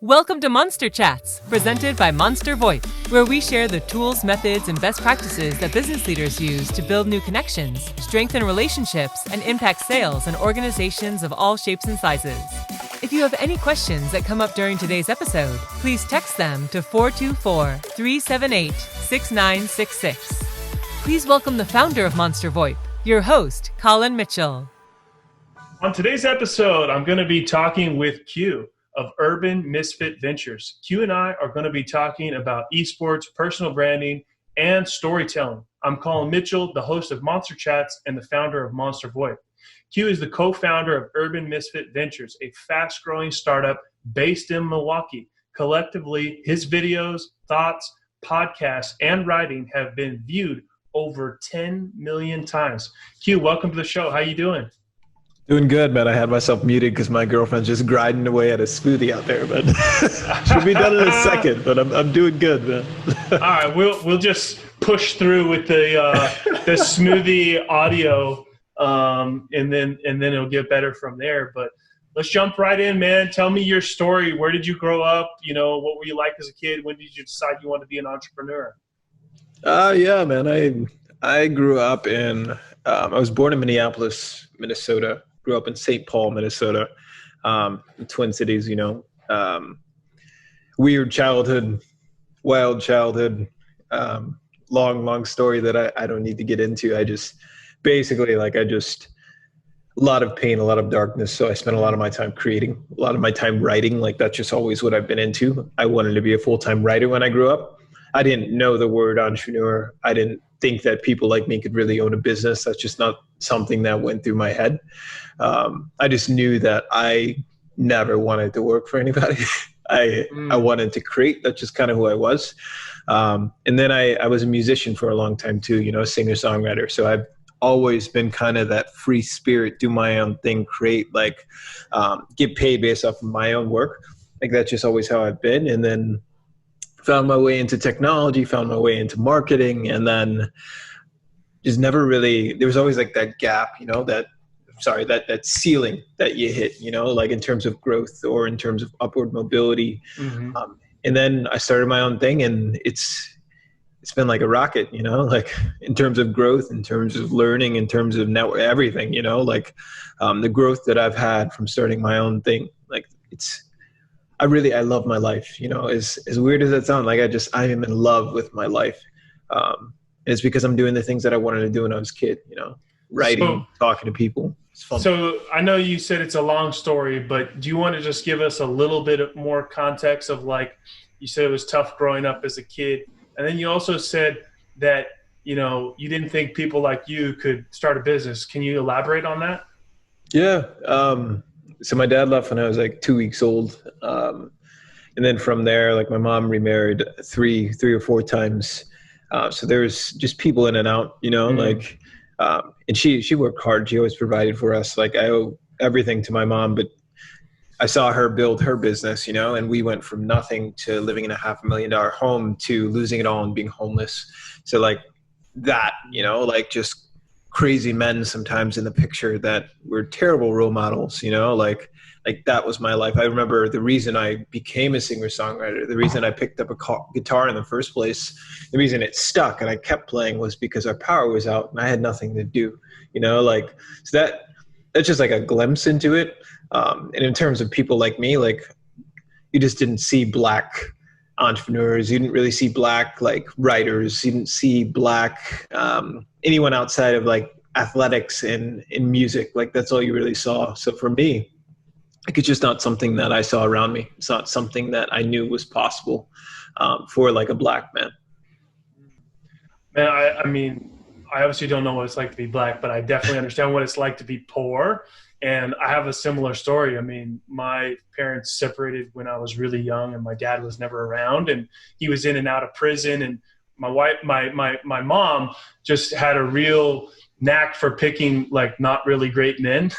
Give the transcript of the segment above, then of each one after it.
Welcome to Monster Chats, presented by Monster VoIP, where we share the tools, methods, and best practices that business leaders use to build new connections, strengthen relationships, and impact sales in organizations of all shapes and sizes. If you have any questions that come up during today's episode, please text them to 424-378-6966. Please welcome the founder of Monster VoIP, your host, Colin Mitchell. On today's episode, I'm going to be talking with Q of Urban Misfit Ventures. Q and I are going to be talking about esports, personal branding, and storytelling. I'm Colin Mitchell, the host of Monster Chats and the founder of Monster VoIP. Q is the co-founder of Urban Misfit Ventures, a fast-growing startup based in Milwaukee. Collectively, his videos, thoughts, podcasts, and writing have been viewed over 10 million times. Q, welcome to the show. How you doing? Doing good, man. I had myself muted because my girlfriend's just grinding away at a smoothie out there, but she'll be done in a second. But I'm doing good, man. All right, we'll just push through with the smoothie audio, and then it'll get better from there. But let's jump right in, man. Tell me your story. Where did you grow up? You know, what were you like as a kid? When did you decide you wanted to be an entrepreneur? Yeah, man. I grew up in. I was born in Minneapolis, Minnesota. Grew up in St. Paul, Minnesota, the Twin Cities, weird childhood, wild childhood, long story that I don't need to get into. I just basically a lot of pain, a lot of darkness. So I spent a lot of my time creating, a lot of my time writing. Like that's just always what I've been into. I wanted to be a full-time writer when I grew up. I didn't know the word entrepreneur. I didn't think that people like me could really own a business. That's just not something that went through my head. I just knew that I never wanted to work for anybody. I wanted to create. That's just kind of who I was. And then I was a musician for a long time too, a singer-songwriter. So I've always been kind of that free spirit, do my own thing, create, get paid based off of my own work. Like that's just always how I've been. And then found my way into technology, found my way into marketing, and then just never really, there was always that gap, that ceiling that you hit, in terms of growth or in terms of upward mobility. Mm-hmm. And then I started my own thing, and it's been like a rocket, in terms of growth, in terms of learning, in terms of network, everything, the growth that I've had from starting my own thing, I love my life, as weird as that sounds, I am in love with my life. And it's because I'm doing the things that I wanted to do when I was a kid, writing, talking to people. It's fun. So I know you said it's a long story, but do you want to just give us a little bit more context of you said it was tough growing up as a kid. And then you also said that, you didn't think people like you could start a business. Can you elaborate on that? Yeah. So my dad left when I was 2 weeks old. And then from there, my mom remarried three or four times. So there was just people in and out, and she worked hard. She always provided for us. I owe everything to my mom, but I saw her build her business, and we went from nothing to living in a $500,000 home to losing it all and being homeless. So that, just crazy men sometimes in the picture that were terrible role models, that was my life. I remember the reason I became a singer-songwriter, the reason I picked up a guitar in the first place, the reason it stuck and I kept playing was because our power was out and I had nothing to do, so that's just a glimpse into it. And in terms of people like me, you just didn't see Black entrepreneurs. You didn't really see Black writers. You didn't see Black anyone outside of athletics and in music. That's all you really saw. So for me, it's just not something that I saw around me. It's not something that I knew was possible for a Black man. Man, I obviously don't know what it's like to be Black, but I definitely understand what it's like to be poor. And I have a similar story. My parents separated when I was really young, and my dad was never around, and he was in and out of prison. And my mom just had a real knack for picking not really great men,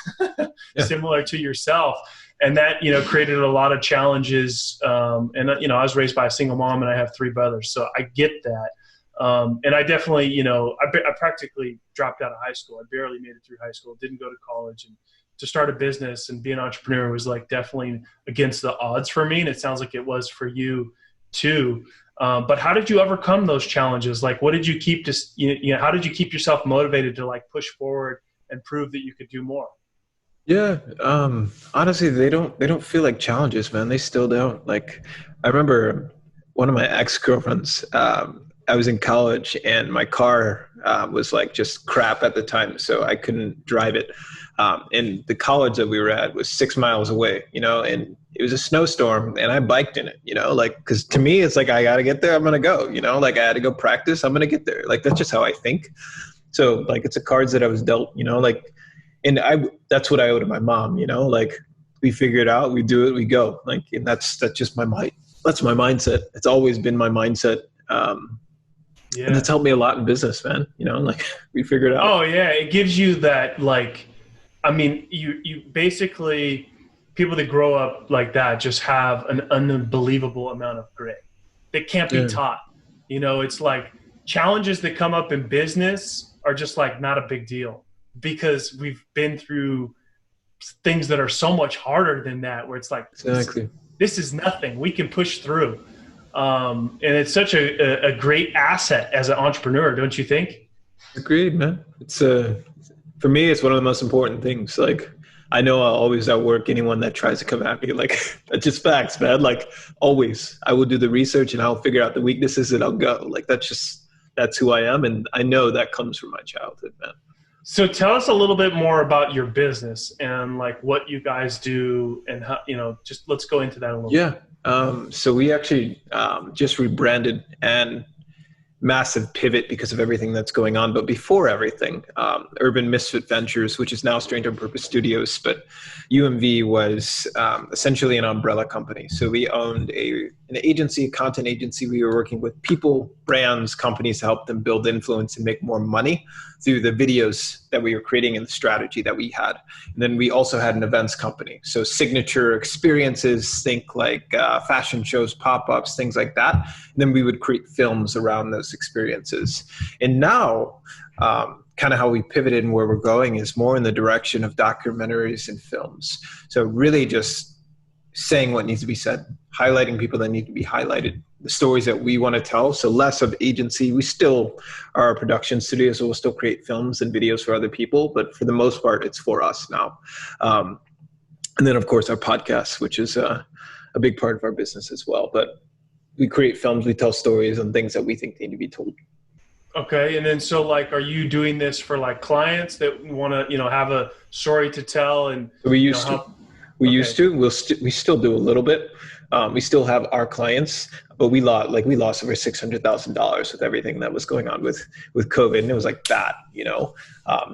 similar to yourself. And that, created a lot of challenges. And I was raised by a single mom and I have three brothers. So I get that. And I definitely, I practically dropped out of high school. I barely made it through high school, didn't go to college. And to start a business and be an entrepreneur was like definitely against the odds for me. And it sounds like it was for you too. But how did you overcome those challenges? Like, what did you keep how did you keep yourself motivated to like push forward and prove that you could do more? Yeah. Honestly, they don't feel like challenges, man. They still don't. Like, I remember one of my ex-girlfriends, I was in college and my car was like just crap at the time, so I couldn't drive it. And the college that we were at was 6 miles away, and it was a snowstorm and I biked in it, like, cause to me, it's like, I got to get there. I'm going to go, like I had to go practice. I'm going to get there. Like, that's just how I think. So like, it's the cards that I was dealt, like, and that's what I owe to my mom, like we figure it out, we do it, we go, like, and that's just my mind. That's my mindset. It's always been my mindset. And that's helped me a lot in business, man. Like we figured it out. Oh yeah. It gives you that, like, I mean, you basically, people that grow up like that just have an unbelievable amount of grit that can't be taught. It's like challenges that come up in business are just like not a big deal because we've been through things that are so much harder than that, where it's like, exactly, this is nothing. We can push through. And it's such a great asset as an entrepreneur, don't you think? Agreed, man. It's for me, it's one of the most important things. Like, I know I'll always outwork anyone that tries to come at me. Like, that's just facts, man. Like, always, I will do the research and I'll figure out the weaknesses and I'll go. Like, that's who I am. And I know that comes from my childhood, man. So tell us a little bit more about your business and like what you guys do and how, just let's go into that a little bit. So we actually just rebranded, and massive pivot because of everything that's going on. But before everything, Urban Misfit Ventures, which is now Stranger Purpose Studios, but UMV was essentially an umbrella company. So we owned an agency, a content agency. We were working with people, brands, companies to help them build influence and make more money through the videos that we were creating and the strategy that we had. And then we also had an events company. So signature experiences, think like fashion shows, pop-ups, things like that. And then we would create films around those experiences. And now, kind of how we pivoted and where we're going is more in the direction of documentaries and films. So really just saying what needs to be said, highlighting people that need to be highlighted, the stories that we want to tell. So less of agency. We still are a production studio, so we'll still create films and videos for other people, but for the most part, it's for us now. And then of course our podcast, which is a big part of our business as well. But we create films, we tell stories on things that we think need to be told. Okay. And then, so like, are you doing this for like clients that want to, have a story to tell? And we used to, we still do a little bit. We still have our clients, but we lost over $600,000 with everything that was going on with COVID. And it was like that,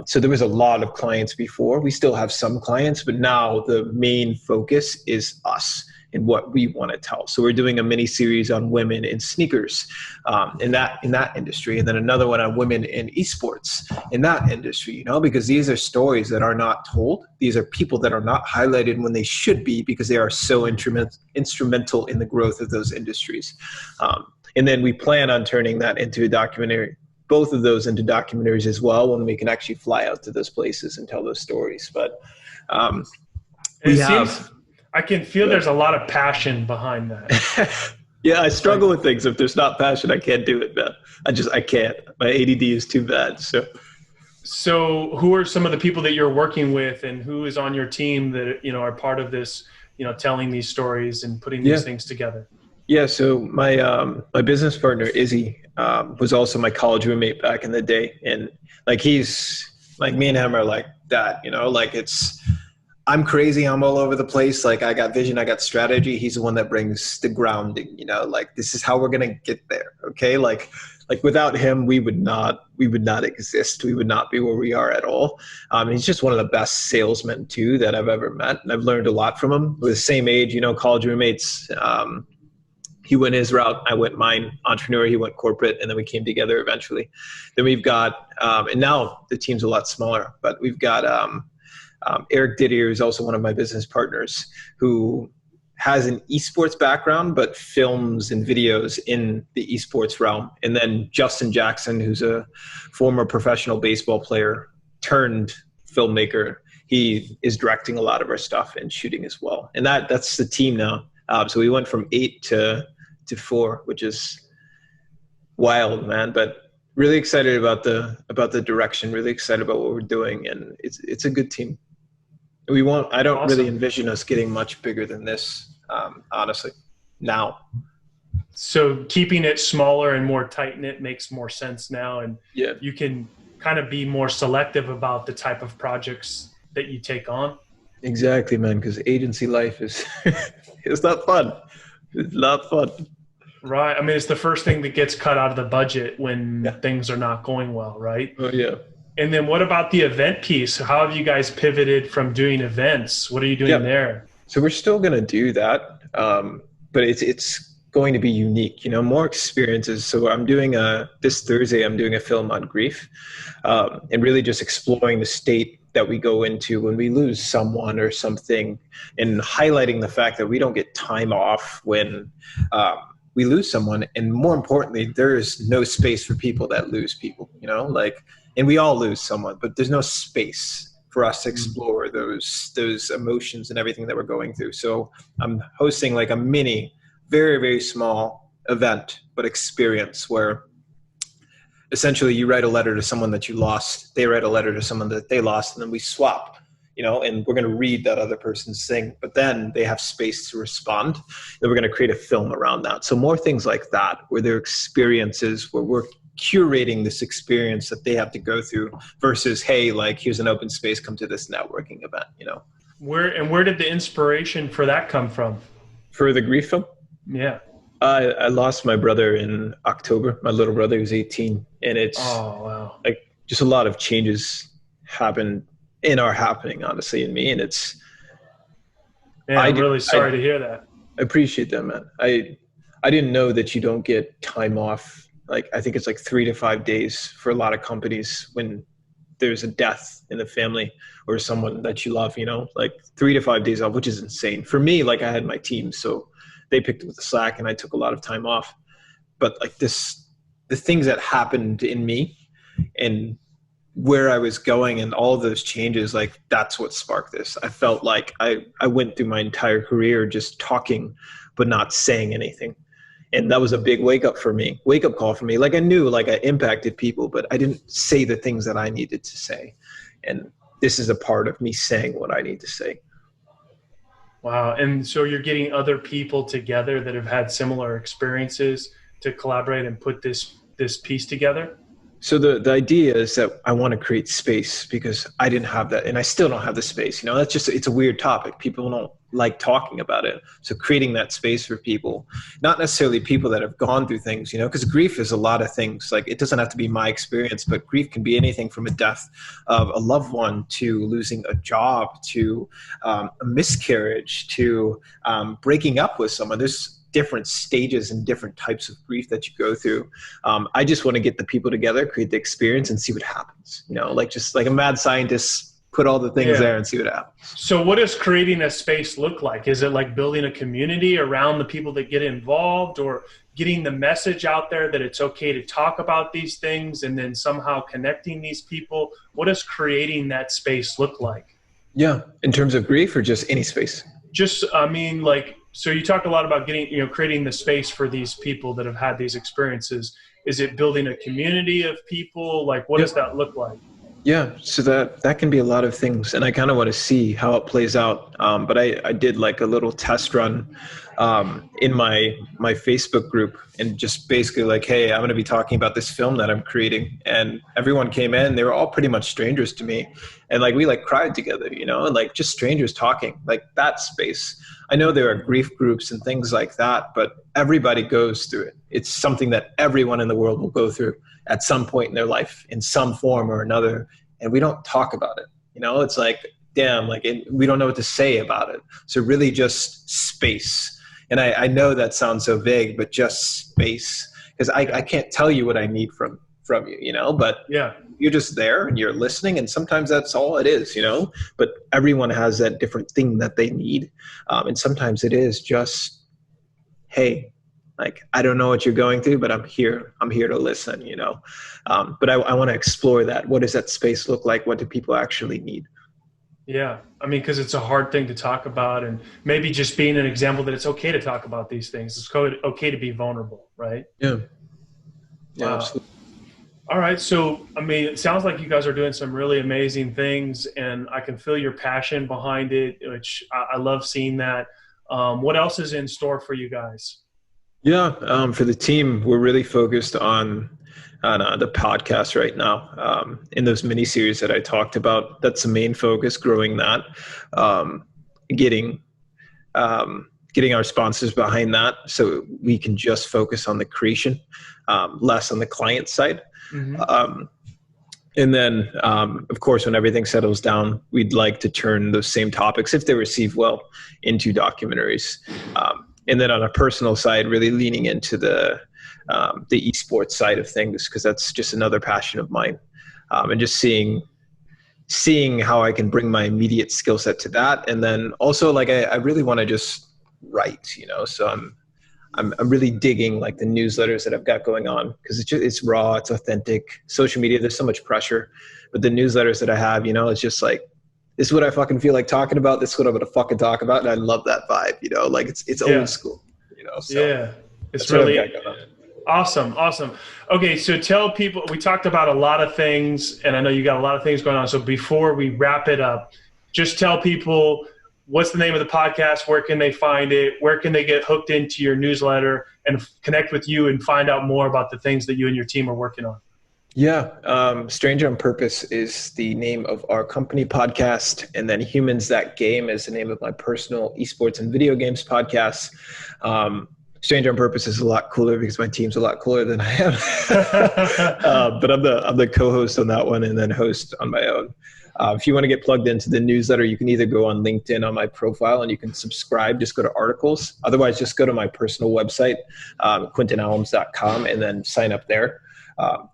so there was a lot of clients before. We still have some clients, but now the main focus is us and what we want to tell. So we're doing a mini series on women in sneakers, in that industry, and then another one on women in esports in that industry, because these are stories that are not told. These are people that are not highlighted when they should be, because they are so instrumental in the growth of those industries. And then we plan on turning that into a documentary, both of those into documentaries as well, when we can actually fly out to those places and tell those stories. But I can feel there's a lot of passion behind that. Yeah, I struggle with things. If there's not passion, I can't do it, man. I can't. My ADD is too bad. So who are some of the people that you're working with, and who is on your team that, are part of this, telling these stories and putting these things together? Yeah. So my business partner, Izzy, was also my college roommate back in the day. And like, he's like, me and him are like that, like I'm crazy. I'm all over the place. Like, I got vision, I got strategy. He's the one that brings the grounding, like, this is how we're going to get there. Okay. Like without him, we would not exist. We would not be where we are at all. He's just one of the best salesmen too, that I've ever met. And I've learned a lot from him. We're the same age, college roommates. He went his route, I went mine, entrepreneur, he went corporate, and then we came together eventually. Then we've got, and now the team's a lot smaller, but we've got, Eric Didier is also one of my business partners, who has an esports background, but films and videos in the esports realm. And then Justin Jackson, who's a former professional baseball player turned filmmaker. he is directing a lot of our stuff and shooting as well. And that's the team now. So we went from 8 to 4, which is wild, man. But really excited about the direction. Really excited about what we're doing, and it's a good team. I don't really envision us getting much bigger than this, honestly, now. So keeping it smaller and more tight-knit makes more sense now, and you can kind of be more selective about the type of projects that you take on. Exactly, man, because agency life is it's not fun. It's not fun. Right. I mean, it's the first thing that gets cut out of the budget when things are not going well, right? Oh, yeah. And then what about the event piece? How have you guys pivoted from doing events? What are you doing there? So we're still going to do that, but it's going to be unique, more experiences. So I'm doing this Thursday, I'm doing a film on grief, and really just exploring the state that we go into when we lose someone or something, and highlighting the fact that we don't get time off when we lose someone. And more importantly, there is no space for people that lose people, and we all lose someone, but there's no space for us to explore those emotions and everything that we're going through. So I'm hosting like a mini, very, very small event, but experience where essentially you write a letter to someone that you lost, they write a letter to someone that they lost, and then we swap, and we're going to read that other person's thing, but then they have space to respond. Then we're going to create a film around that. So more things like that, where their experiences, where we're curating this experience that they have to go through versus, hey, like, here's an open space, come to this networking event, Where did the inspiration for that come from? For the grief film? Yeah. I lost my brother in October. My little brother was 18, and it's like just a lot of changes happening, honestly, in me. And it's, I'm really sorry to hear that. I appreciate that, man. I didn't know that you don't get time off. Like, I think it's like 3 to 5 days for a lot of companies when there's a death in the family or someone that you love, like 3 to 5 days off, which is insane. For me, like, I had my team, so they picked up the slack and I took a lot of time off. But like the things that happened in me and where I was going and all those changes, like, that's what sparked this. I felt like I went through my entire career just talking, but not saying anything. And that was a big wake up call for me. Like, I knew, like, I impacted people, but I didn't say the things that I needed to say. And this is a part of me saying what I need to say. Wow. And so you're getting other people together that have had similar experiences to collaborate and put this piece together? So the idea is that I want to create space because I didn't have that, and I still don't have the space. That's just, it's a weird topic. People don't like talking about it. So creating that space for people, not necessarily people that have gone through things, because grief is a lot of things. Like, it doesn't have to be my experience, but grief can be anything from a death of a loved one to losing a job to a miscarriage to breaking up with someone. There's different stages and different types of grief that you go through. I just want to get the people together, create the experience, and see what happens. Just like a mad scientist, put all the things there and see what happens. So what does creating a space look like? Is it like building a community around the people that get involved, or getting the message out there that it's okay to talk about these things and then somehow connecting these people? What does creating that space look like? Yeah. In terms of grief, or just any space? So you talk a lot about creating the space for these people that have had these experiences. Is it building a community of people? Like, what does that look like? Yeah, so that can be a lot of things, and I kind of want to see how it plays out. But I did like a little test run in my Facebook group, and just basically like, hey, I'm going to be talking about this film that I'm creating, and everyone came in. They were all pretty much strangers to me, and like we like cried together, and like just strangers talking, like that space. I know there are grief groups and things like that, but everybody goes through it. It's something that everyone in the world will go through at some point in their life in some form or another. And we don't talk about it. It's like, damn, like we don't know what to say about it. So really just space. And I know that sounds so vague, but just space, because I can't tell you what I need from you, but yeah, you're just there and you're listening. And sometimes that's all it is, but everyone has that different thing that they need. And sometimes it is just, hey, like, I don't know what you're going through, but I'm here to listen, But I want to explore that. What does that space look like? What do people actually need? Yeah. I mean, because it's a hard thing to talk about, and maybe just being an example that it's okay to talk about these things. It's okay to be vulnerable, right? Yeah. Yeah, Wow. absolutely. All right. So, I mean, it sounds like you guys are doing some really amazing things, and I can feel your passion behind it, which I love seeing that. What else is in store for you guys? Yeah, for the team, we're really focused on the podcast right now. In those mini series that I talked about, that's the main focus. Growing that, um, getting getting our sponsors behind that, so we can just focus on the creation, less on the client side. Hmm. Um, and then, of course, when everything settles down, we'd like to turn those same topics, if they receive well, into documentaries. And then on a personal side, really leaning into the esports side of things, because that's just another passion of mine. And just seeing how I can bring my immediate skill set to that. And then also, like, I really want to just write, so I'm really digging like the newsletters that I've got going on, because it's raw, it's authentic. Social media, there's so much pressure, but the newsletters that I have, it's just like, this is what I fucking feel like talking about. This is what I'm going to fucking talk about. And I love that vibe, like it's Yeah. old school, so Yeah. It's that's what I've really got going on. awesome. Awesome. Okay. So tell people, we talked about a lot of things, and I know you got a lot of things going on. So before we wrap it up, just tell people, what's the name of the podcast? Where can they find it? Where can they get hooked into your newsletter and connect with you and find out more about the things that you and your team are working on? Yeah, Stranger on Purpose is the name of our company podcast, and then Humans That Game is the name of my personal esports and video games podcast. Stranger on Purpose is a lot cooler because my team's a lot cooler than I am. But I'm the co-host on that one, and then host on my own. If you want to get plugged into the newsletter, you can either go on LinkedIn on my profile and you can subscribe. Just go to articles. Otherwise, just go to my personal website, QuentinAllums.com, and then sign up there.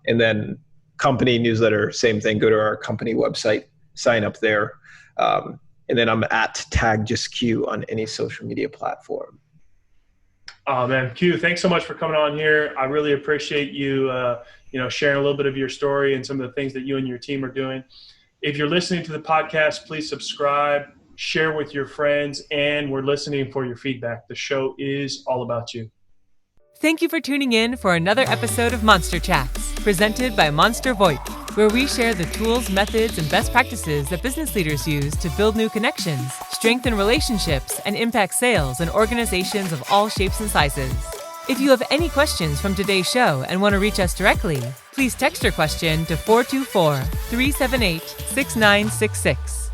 And then company newsletter, same thing. Go to our company website, sign up there. And then I'm at TagJustQ on any social media platform. Oh man, Q, thanks so much for coming on here. I really appreciate you, sharing a little bit of your story and some of the things that you and your team are doing. If you're listening to the podcast, please subscribe, share with your friends, and we're listening for your feedback. The show is all about you. Thank you for tuning in for another episode of Monster Chats, presented by Monster VoIP, where we share the tools, methods, and best practices that business leaders use to build new connections, strengthen relationships, and impact sales in organizations of all shapes and sizes. If you have any questions from today's show and want to reach us directly, please text your question to 424-378-6966.